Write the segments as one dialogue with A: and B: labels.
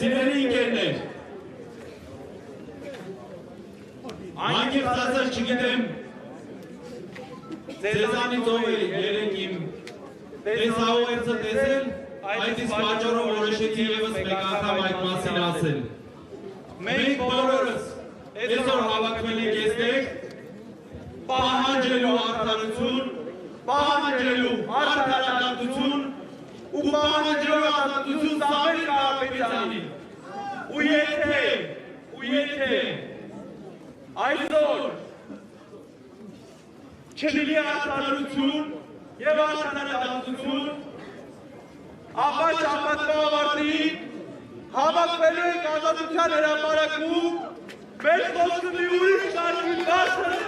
A: Սիրելի ընկերներ, անկեղծ ասած չգիտեմ ձեզանից ով է երեք իմ տեսահողերձը տեսել, այդ իսկ պատճառով որոշեցի ևս մեկ անգամ այդ մասին ասել։ Մենք բոլորս այսօր հավաքվել ենք այստեղ պահանջելու արդարություն, պահանջելու արդարադատություն ու պահանջելու ազատություն Սամվել Կարապետյանին։ Ու եթե այսօր չլինի արդարություն և արդարադատություն, ապա շաբաթվա ավարտին հավաքվելու ենք ազատության հրապարակում, մեր խոսքը մի ուրիշ կարգին բարձր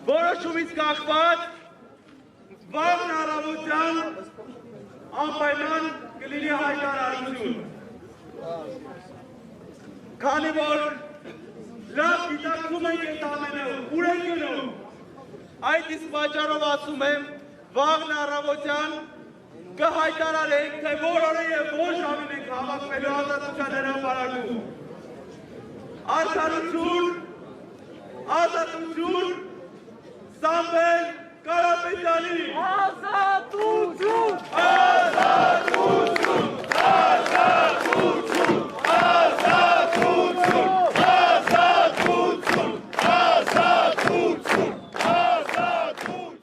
A: որոշումից կախված վաղն առավոտյան անպայման կլինի հայտարարություն։ Քանի որ լավ գիտակցում ենք այդ ամենը, ուր ենք գնում, այդ իսկ պատճառով ասում եմ, վաղն առավոտյան կհայտարարենք, թե որ օրը և որ ժամին ենք հավաքվելու ազատության հրապարակում։ Արդարություն, ազատություն, Սամվել Կարապետյանի ազատություն, ազատություն, ազատություն, ազատություն, ազատություն, ազատություն, ազատություն, ազատություն